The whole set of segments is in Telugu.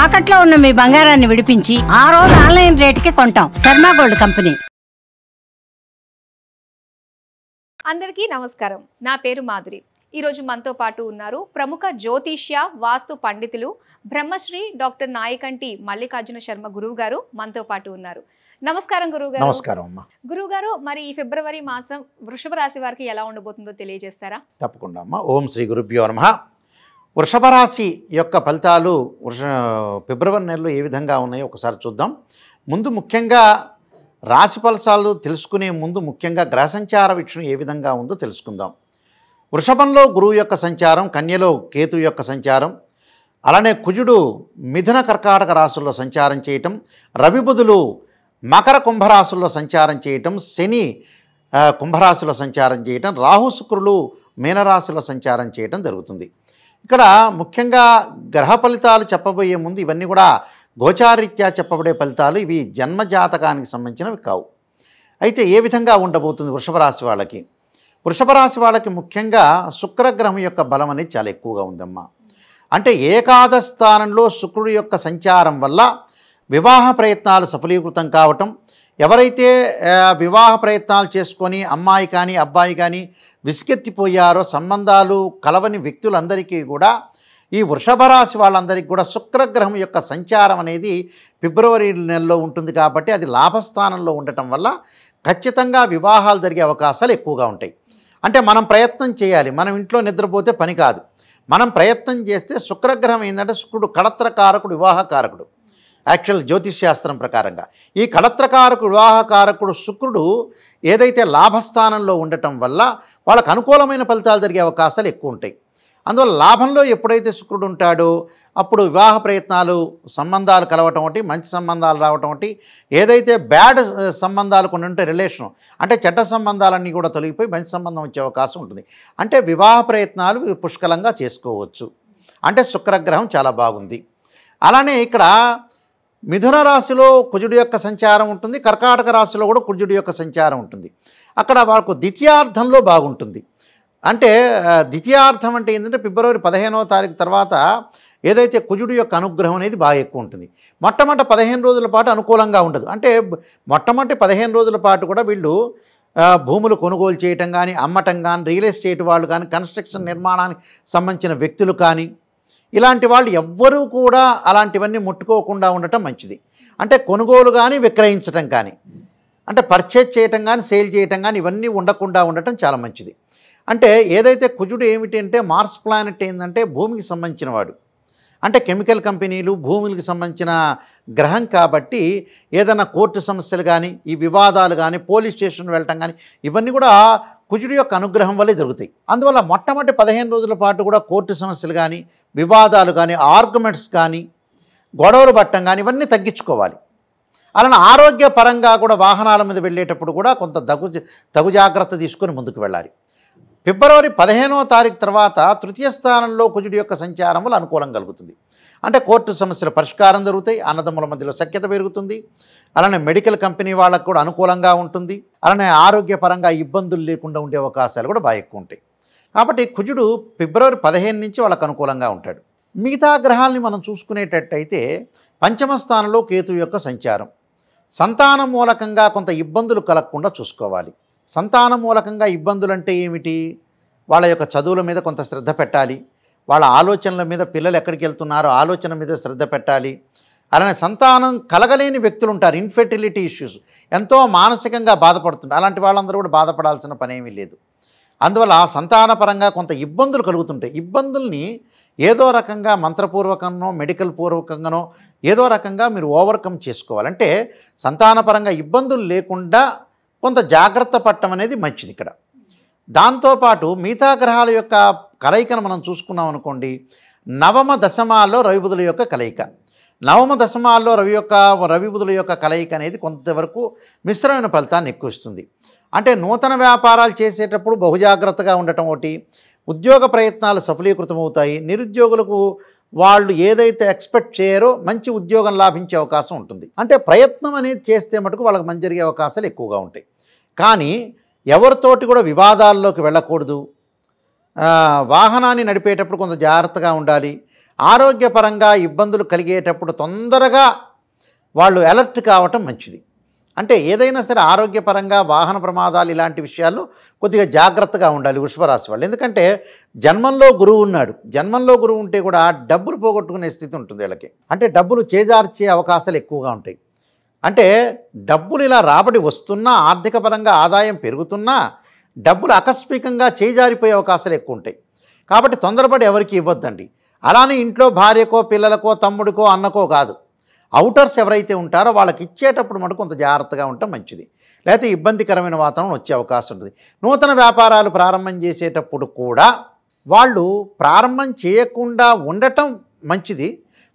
తాకట్లో ఉన్న మీ బంగారాన్ని విడిపించి ఆ రోజు ఆన్లైన్ రేటుకి కొంటాం. Sharma gold company. అందరికీ నమస్కారం. నా పేరు మాధురి. ఈరోజు మనతో పాటు ఉన్నారు ప్రముఖ జ్యోతిష్య వాస్తు పండితులు బ్రహ్మశ్రీ డాక్టర్ నాయకంటి మల్లికార్జున శర్మ గురువు గారు మనతో పాటు ఉన్నారు. నమస్కారం గురువు గారు. నమస్కారం అమ్మా. గురువు గారు, మరి ఈ ఫిబ్రవరి మాసం వృషభ రాశి వారికి ఎలా ఉండబోతుందో తెలియజేస్తారా? తప్పకుండా అమ్మా. ఓం శ్రీ గురుభ్యో నమః. వృషభ రాశి యొక్క ఫలితాలు ఫిబ్రవరి నెలలో ఏ విధంగా ఉన్నాయో ఒకసారి చూద్దాం. ముందు ముఖ్యంగా రాశి ఫలితాలు తెలుసుకునే ముందు ముఖ్యంగా గ్రహ సంచార వీక్షణ ఏ విధంగా ఉందో తెలుసుకుందాం. వృషభంలో గురువు యొక్క సంచారం, కన్యలో కేతు యొక్క సంచారం, అలానే కుజుడు మిథున కర్కాటక రాశుల్లో సంచారం చేయటం, రవి బుధులు మకర కుంభరాశుల్లో సంచారం చేయటం, శని కుంభరాశిలో సంచారం చేయటం, రాహు శుక్రులు మీనరాశిలో సంచారం చేయటం జరుగుతుంది. ఇక్కడ ముఖ్యంగా గ్రహ ఫలితాలు చెప్పబోయే ముందు ఇవన్నీ కూడా గోచారీత్యా చెప్పబడే ఫలితాలు. ఇవి జన్మజాతకానికి సంబంధించినవి కావు. అయితే ఏ విధంగా ఉండబోతుంది వృషభ రాశి వాళ్ళకి? వృషభ రాశి వాళ్ళకి ముఖ్యంగా శుక్రగ్రహం యొక్క బలం అనేది చాలా ఎక్కువగా ఉందమ్మా. అంటే ఏకాదశ స్థానంలో శుక్రుడి యొక్క సంచారం వల్ల వివాహ ప్రయత్నాలు సఫలీకృతం కావటం, ఎవరైతే వివాహ ప్రయత్నాలు చేసుకొని అమ్మాయి కానీ అబ్బాయి కానీ విసుకెత్తిపోయారో, సంబంధాలు కలవని వ్యక్తులందరికీ కూడా ఈ వృషభ రాశి వాళ్ళందరికీ కూడా శుక్రగ్రహం యొక్క సంచారం అనేది ఫిబ్రవరి నెలలో ఉంటుంది. కాబట్టి అది లాభస్థానంలో ఉండటం వల్ల ఖచ్చితంగా వివాహాలు జరిగే అవకాశాలు ఎక్కువగా ఉంటాయి. అంటే మనం ప్రయత్నం చేయాలి. మనం ఇంట్లో నిద్రపోతే పని కాదు. మనం ప్రయత్నం చేస్తే శుక్రగ్రహం ఏంటంటే శుక్రుడు కళత్రకారకుడు, వివాహకారకుడు. యాక్చువల్ జ్యోతిష్ శాస్త్రం ప్రకారంగా ఈ కళత్రకారకుడు, వివాహకారకుడు శుక్రుడు ఏదైతే లాభస్థానంలో ఉండటం వల్ల వాళ్ళకు అనుకూలమైన ఫలితాలు జరిగే అవకాశాలు ఎక్కువ ఉంటాయి. అందువల్ల లాభంలో ఎప్పుడైతే శుక్రుడు ఉంటాడో అప్పుడు వివాహ ప్రయత్నాలు, సంబంధాలు కలవటం ఒకటి, మంచి సంబంధాలు రావటం ఒకటి, ఏదైతే బ్యాడ్ సంబంధాలు కొన్ని ఉంటే రిలేషను అంటే చెడ్డ సంబంధాలన్నీ కూడా తొలగిపోయి మంచి సంబంధం వచ్చే అవకాశం ఉంటుంది. అంటే వివాహ ప్రయత్నాలు పుష్కలంగా చేసుకోవచ్చు. అంటే శుక్రగ్రహం చాలా బాగుంది. అలానే ఇక్కడ మిథున రాశిలో కుజుడి యొక్క సంచారం ఉంటుంది, కర్కాటక రాశిలో కూడా కుజుడి యొక్క సంచారం ఉంటుంది. అక్కడ వాళ్ళకు ద్వితీయార్థంలో బాగుంటుంది. అంటే ద్వితీయార్థం అంటే ఏంటంటే ఫిబ్రవరి 15వ తారీఖు తర్వాత ఏదైతే కుజుడి యొక్క అనుగ్రహం అనేది బాగా ఎక్కువ ఉంటుంది. మొట్టమొదటి 15 రోజుల పాటు అనుకూలంగా ఉండదు. అంటే మొట్టమొదటి 15 రోజుల పాటు కూడా వీళ్ళు భూములు కొనుగోలు చేయటం కానీ, అమ్మటం కానీ, రియల్ ఎస్టేట్ వాళ్ళు కానీ, కన్స్ట్రక్షన్ నిర్మాణానికి సంబంధించిన వ్యక్తులు కానీ, ఇలాంటి వాళ్ళు ఎవ్వరూ కూడా అలాంటివన్నీ ముట్టుకోకుండా ఉండటం మంచిది. అంటే కొనుగోలు కానీ, విక్రయించటం కానీ, అంటే పర్చేజ్ చేయటం కానీ, సేల్ చేయటం కానీ ఇవన్నీ ఉండకుండా ఉండటం చాలా మంచిది. అంటే ఏదైతే కుజుడు ఏమిటి అంటే మార్స్ ప్లానెట్ ఏంటంటే భూమికి సంబంధించిన వాడు. అంటే కెమికల్ కంపెనీలు, భూములకు సంబంధించిన గ్రహం కాబట్టి ఏదైనా కోర్టు సమస్యలు కానీ, ఈ వివాదాలు కానీ, పోలీస్ స్టేషన్ వెళ్ళటం కానీ ఇవన్నీ కూడా కుజుడి యొక్క అనుగ్రహం వల్లే జరుగుతాయి. అందువల్ల మొట్టమొదటి 15 రోజుల పాటు కూడా కోర్టు సమస్యలు కానీ, వివాదాలు కానీ, ఆర్గ్యుమెంట్స్ కానీ, గొడవలు పట్టడం కానీ ఇవన్నీ తగ్గించుకోవాలి. అలానే ఆరోగ్యపరంగా కూడా వాహనాల మీద వెళ్ళేటప్పుడు కూడా కొంత తగు జాగ్రత్త తీసుకొని ముందుకు వెళ్ళాలి. ఫిబ్రవరి 15వ తారీఖు తర్వాత తృతీయ స్థానంలో కుజుడి యొక్క సంచారం వల్ల అనుకూలం కలుగుతుంది. అంటే కోర్టు సమస్యల పరిష్కారం జరుగుతాయి, అన్నదమ్ముల మధ్యలో సఖ్యత పెరుగుతుంది. అలానే మెడికల్ కంపెనీ వాళ్ళకు కూడా అనుకూలంగా ఉంటుంది. అలానే ఆరోగ్యపరంగా ఇబ్బందులు లేకుండా ఉండే అవకాశాలు కూడా బాగా ఎక్కువ ఉంటాయి. కాబట్టి కుజుడు ఫిబ్రవరి 15 నుంచి వాళ్ళకు అనుకూలంగా ఉంటాడు. మిగతా గ్రహాలని మనం చూసుకునేటట్టయితే పంచమ స్థానంలో కేతు యొక్క సంచారం, సంతానం మూలకంగా కొంత ఇబ్బందులు కలగకుండా చూసుకోవాలి. సంతానం మూలకంగా ఇబ్బందులు అంటే ఏమిటి? వాళ్ళ యొక్క చదువుల మీద కొంత శ్రద్ధ పెట్టాలి. వాళ్ళ ఆలోచనల మీద, పిల్లలు ఎక్కడికి వెళ్తున్నారో ఆలోచన మీద శ్రద్ధ పెట్టాలి. అలానే సంతానం కలగలేని వ్యక్తులు ఉంటారు, ఇన్ఫెర్టిలిటీ ఇష్యూస్, ఎంతో మానసికంగా బాధపడుతుంటారు. అలాంటి వాళ్ళందరూ కూడా బాధపడాల్సిన పని ఏమీ లేదు. అందువల్ల సంతానపరంగా కొంత ఇబ్బందులు కలుగుతుంటాయి. ఇబ్బందుల్ని ఏదో రకంగా మంత్రపూర్వకంగానో, మెడికల్ పూర్వకంగానో ఏదో రకంగా మీరు ఓవర్కమ్ చేసుకోవాలంటే సంతానపరంగా ఇబ్బందులు లేకుండా కొంత జాగ్రత్త పడటం అనేది మంచిది ఇక్కడ. దాంతోపాటు మిగతా గ్రహాల యొక్క కలయికను మనం చూసుకున్నాం అనుకోండి, నవమ దశమాల్లో రవిబుధుల యొక్క కలయిక, నవమ దశమాల్లో రవిబుధుల యొక్క కలయిక అనేది కొంతవరకు మిశ్రమైన ఫలితాన్ని ఎక్కువ ఇస్తుంది. అంటే నూతన వ్యాపారాలు చేసేటప్పుడు బహుజాగ్రత్తగా ఉండటం ఒకటి, ఉద్యోగ ప్రయత్నాలు సఫలీకృతమవుతాయి. నిరుద్యోగులకు వాళ్ళు ఏదైతే ఎక్స్పెక్ట్ చేయరో మంచి ఉద్యోగం లాభించే అవకాశం ఉంటుంది. అంటే ప్రయత్నం అనేది చేస్తే మటుకు వాళ్ళకి మంచి జరిగే అవకాశాలు ఎక్కువగా ఉంటాయి. కానీ ఎవరితోటి కూడా వివాదాల్లోకి వెళ్ళకూడదు. వాహనాన్ని నడిపేటప్పుడు కొంత జాగ్రత్తగా ఉండాలి. ఆరోగ్యపరంగా ఇబ్బందులు కలిగేటప్పుడు తొందరగా వాళ్ళు అలర్ట్ కావటం మంచిది. అంటే ఏదైనా సరే ఆరోగ్యపరంగా వాహన ప్రమాదాలు ఇలాంటి విషయాల్లో కొద్దిగా జాగ్రత్తగా ఉండాలి వృషభ రాశి వాళ్ళు. ఎందుకంటే జన్మంలో గురువు ఉన్నాడు. జన్మంలో గురువు ఉంటే కూడా డబ్బులు పోగొట్టుకునే స్థితి ఉంటుంది వీళ్ళకి. అంటే డబ్బులు చేజార్చే అవకాశాలు ఎక్కువగా ఉంటాయి. అంటే డబ్బులు ఇలా రాబడి వస్తున్నా, ఆర్థిక పరంగా ఆదాయం పెరుగుతున్నా డబ్బులు ఆకస్మికంగా చేజారిపోయే అవకాశాలు ఎక్కువ ఉంటాయి. కాబట్టి తొందరపడి ఎవరికి ఇవ్వద్దండి. అలానే ఇంట్లో భార్యకో, పిల్లలకో, తమ్ముడికో, అన్నకో కాదు, అవుటర్స్ ఎవరైతే ఉంటారో వాళ్ళకి ఇచ్చేటప్పుడు మటుకు కొంత జాగ్రత్తగా ఉండటం మంచిది. లేకపోతే ఇబ్బందికరమైన వాతావరణం వచ్చే అవకాశం ఉంటుంది. నూతన వ్యాపారాలు ప్రారంభం చేసేటప్పుడు కూడా వాళ్ళు ప్రారంభం చేయకుండా ఉండటం మంచిది.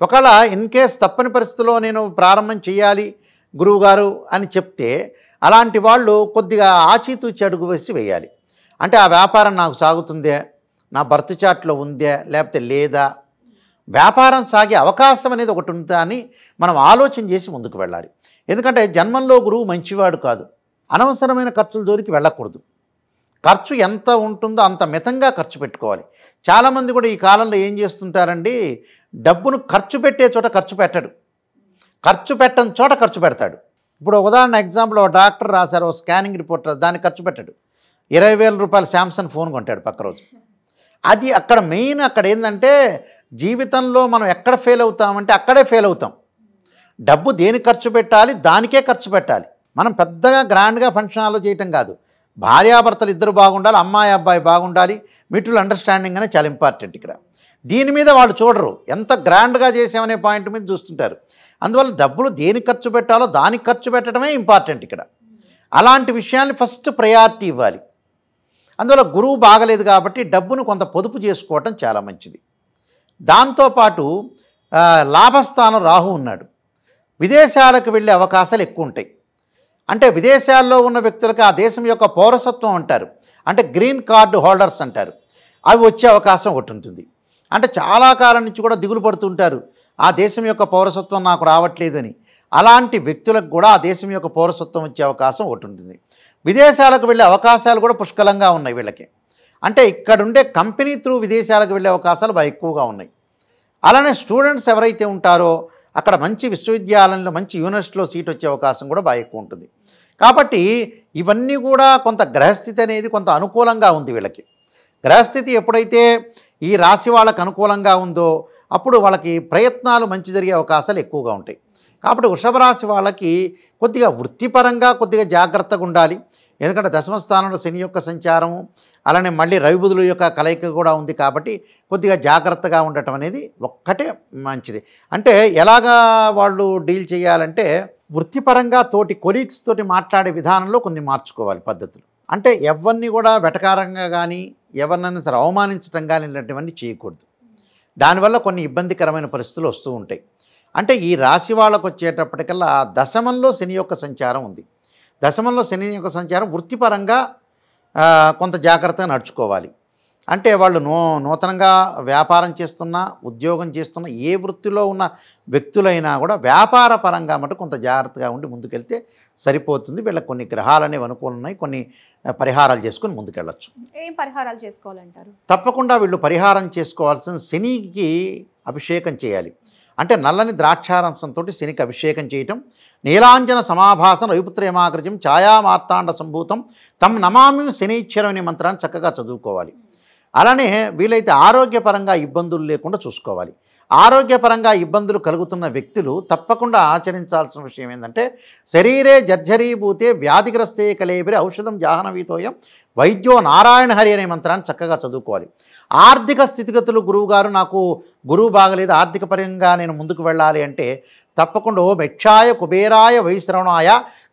ఒకవేళ ఇన్ కేస్ తప్పని పరిస్థితుల్లో నేను ప్రారంభం చేయాలి గురువుగారు అని చెప్తే అలాంటి వాళ్ళు కొద్దిగా ఆచితూచి అడుగు వేసి వేయాలి. అంటే ఆ వ్యాపారం నాకు సాగుతుందే, నా బర్త్ చార్ట్లో ఉందే, లేకపోతే లేదా, వ్యాపారం సాగే అవకాశం అనేది ఒకటి ఉందా అని మనం ఆలోచన చేసి ముందుకు వెళ్ళాలి. ఎందుకంటే జన్మంలో గురువు మంచివాడు కాదు. అనవసరమైన ఖర్చుల జోలికి వెళ్ళకూడదు. ఖర్చు ఎంత ఉంటుందో అంత మితంగా ఖర్చు పెట్టుకోవాలి. చాలామంది కూడా ఈ కాలంలో ఏం చేస్తుంటారండి, డబ్బును ఖర్చు పెట్టే చోట ఖర్చు పెట్టడు, ఖర్చు పెట్టని చోట ఖర్చు పెడతాడు. ఇప్పుడు ఉదాహరణ ఎగ్జాంపుల్, ఒక డాక్టర్ రాశారు ఓ స్కానింగ్ రిపోర్ట్, దానికి ఖర్చు పెట్టాడు. 20,000 రూపాయలు శాంసంగ్ ఫోన్ కొంటాడు పక్క రోజు. అది అక్కడ మెయిన్. అక్కడ ఏంటంటే జీవితంలో మనం ఎక్కడ ఫెయిల్ అవుతామంటే అక్కడే ఫెయిల్ అవుతాం. డబ్బు దేనికి ఖర్చు పెట్టాలి, దానికే ఖర్చు పెట్టాలి. మనం పెద్దగా గ్రాండ్గా ఫంక్షన్ హాల్లో చేయటం కాదు. భార్యాభర్తలు ఇద్దరు బాగుండాలి, అమ్మాయి అబ్బాయి బాగుండాలి, మ్యూచువల్ అండర్స్టాండింగ్ అనేది చాలా ఇంపార్టెంట్ ఇక్కడ. దీని మీద వాళ్ళు చూడరు, ఎంత గ్రాండ్గా చేసామనే పాయింట్ మీద చూస్తుంటారు. అందువల్ల డబ్బులు దేనికి ఖర్చు పెట్టాలో దానికి ఖర్చు పెట్టడమే ఇంపార్టెంట్ ఇక్కడ. అలాంటి విషయాన్ని ఫస్ట్ ప్రయారిటీ ఇవ్వాలి. అందువల్ల గురువు బాగలేదు కాబట్టి డబ్బును కొంత పొదుపు చేసుకోవటం చాలా మంచిది. దాంతోపాటు లాభస్థానం రాహు ఉన్నాడు. విదేశాలకు వెళ్ళే అవకాశాలు ఎక్కువ ఉంటాయి. అంటే విదేశాల్లో ఉన్న వ్యక్తులకు ఆ దేశం యొక్క పౌరసత్వం అంటారు, అంటే గ్రీన్ కార్డు హోల్డర్స్ అంటారు, అవి వచ్చే అవకాశం ఒకటి ఉంటుంది. అంటే చాలా కాలం నుంచి కూడా దిగులు పడుతుంటారు, ఆ దేశం యొక్క పౌరసత్వం నాకు రావట్లేదని. అలాంటి వ్యక్తులకు కూడా ఆ దేశం యొక్క పౌరసత్వం వచ్చే అవకాశం ఒకటి ఉంటుంది. విదేశాలకు వెళ్ళే అవకాశాలు కూడా పుష్కలంగా ఉన్నాయి వీళ్ళకి. అంటే ఇక్కడుండే కంపెనీ త్రూ విదేశాలకు వెళ్ళే అవకాశాలు బాగా ఎక్కువగా ఉన్నాయి. అలానే స్టూడెంట్స్ ఎవరైతే ఉంటారో అక్కడ మంచి విశ్వవిద్యాలయంలో, మంచి యూనివర్సిటీలో సీట్ వచ్చే అవకాశం కూడా బాగా ఎక్కువ ఉంటుంది. కాబట్టి ఇవన్నీ కూడా కొంత గ్రహస్థితి అనేది కొంత అనుకూలంగా ఉంది వీళ్ళకి. గ్రహస్థితి ఎప్పుడైతే ఈ రాశి వాళ్ళకు అనుకూలంగా ఉందో అప్పుడు వాళ్ళకి ప్రయత్నాలు మంచి జరిగే అవకాశాలు ఎక్కువగా ఉంటాయి. కాబట్టి వృషభ రాశి వాళ్ళకి కొద్దిగా వృత్తిపరంగా కొద్దిగా జాగ్రత్తగా ఉండాలి. ఎందుకంటే దశమ స్థానంలో శని యొక్క సంచారము, అలానే మళ్ళీ రవి బుధుల యొక్క కలయిక కూడా ఉంది. కాబట్టి కొద్దిగా జాగ్రత్తగా ఉండటం అనేది ఒక్కటే మంచిది. అంటే ఎలాగా వాళ్ళు డీల్ చేయాలంటే వృత్తిపరంగా తోటి కొలీగ్స్ తోటి మాట్లాడే విధానంలో కొన్ని మార్చుకోవాలి పద్ధతులు. అంటే ఎవరిని కూడా వెటకారంగా కానీ ఎవరినైనా సరే అవమానించడం కానీ ఇలాంటివన్నీ చేయకూడదు. దానివల్ల కొన్ని ఇబ్బందికరమైన పరిస్థితులు వస్తూ ఉంటాయి. అంటే ఈ రాశి వాళ్ళకు వచ్చేటప్పటికల్లా దశమంలో శని యొక్క సంచారం ఉంది. దశమంలో శని యొక్క సంచారం వృత్తిపరంగా కొంత జాగ్రత్తగా నడుచుకోవాలి. అంటే వాళ్ళు నూతనంగా వ్యాపారం చేస్తున్నా, ఉద్యోగం చేస్తున్నా, ఏ వృత్తిలో ఉన్న వ్యక్తులైనా కూడా వ్యాపార పరంగా మటు కొంత జాగ్రత్తగా ఉండి ముందుకెళ్తే సరిపోతుంది. వీళ్ళకి కొన్ని గ్రహాలు అనేవి అనుకూలం ఉన్నాయి, కొన్ని పరిహారాలు చేసుకుని ముందుకెళ్ళచ్చు. ఏం పరిహారాలు చేసుకోవాలంటారు? తప్పకుండా వీళ్ళు పరిహారం చేసుకోవాల్సిన శనికి అభిషేకం చేయాలి. అంటే నల్లని ద్రాక్షారసంతో శనికి అభిషేకం చేయటం, నీలాంజన సమాభాసం రవిపుత్రేమాగ్రజం ఛాయామార్తాండ సంభూతం తమ్ నమామి శనీశ్వరం అనే మంత్రాన్ని చక్కగా చదువుకోవాలి. అలానే వీలైతే ఆరోగ్యపరంగా ఇబ్బందులు లేకుండా చూసుకోవాలి. ఆరోగ్యపరంగా ఇబ్బందులు కలుగుతున్న వ్యక్తులు తప్పకుండా ఆచరించాల్సిన విషయం ఏంటంటే శరీరే జర్జరీభూతే వ్యాధిగ్రస్తే కలేబిరి ఔషధం జాహ్నవీతోయం వైద్యో నారాయణ హరి అనే మంత్రాన్ని చక్కగా చదువుకోవాలి. ఆర్థిక స్థితిగతులు గురువుగారు నాకు గురువు బాగలేదు, ఆర్థిక పరంగా నేను ముందుకు వెళ్ళాలి అంటే తప్పకుండా ఓ మెక్షాయ కుబేరాయ వైశ్రవణాయ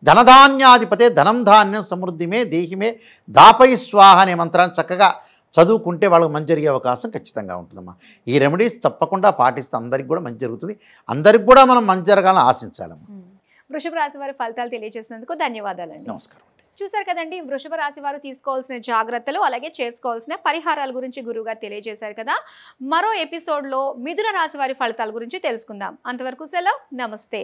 ధనధాన్యాధిపతే ధనం ధాన్యం సమృద్ధిమే దేహిమే దాపై స్వాహ అనే మంత్రాన్ని చక్కగా చదువుకుంటే వాళ్ళకి మంచి జరిగే అవకాశం ఖచ్చితంగా ఉంటుందమ్మా. ఈ రెమెడీస్ తప్పకుండా పాటిస్తే అందరికి కూడా మంచి జరుగుతుంది. అందరికి కూడా మనం మంచి జరగాలని ఆశించాలమ్మా. వృషభ రాశి వారి ఫలితాలు తెలియజేసినందుకు ధన్యవాదాలండి. నమస్కారం. చూసారు కదండి, వృషభ రాశి వారు తీసుకోవాల్సిన జాగ్రత్తలు అలాగే చేసుకోవాల్సిన పరిహారాల గురించి గురువుగారు తెలియజేశారు కదా. మరో ఎపిసోడ్లో మిథున రాశి వారి ఫలితాల గురించి తెలుసుకుందాం. అంతవరకు సెలవు, నమస్తే.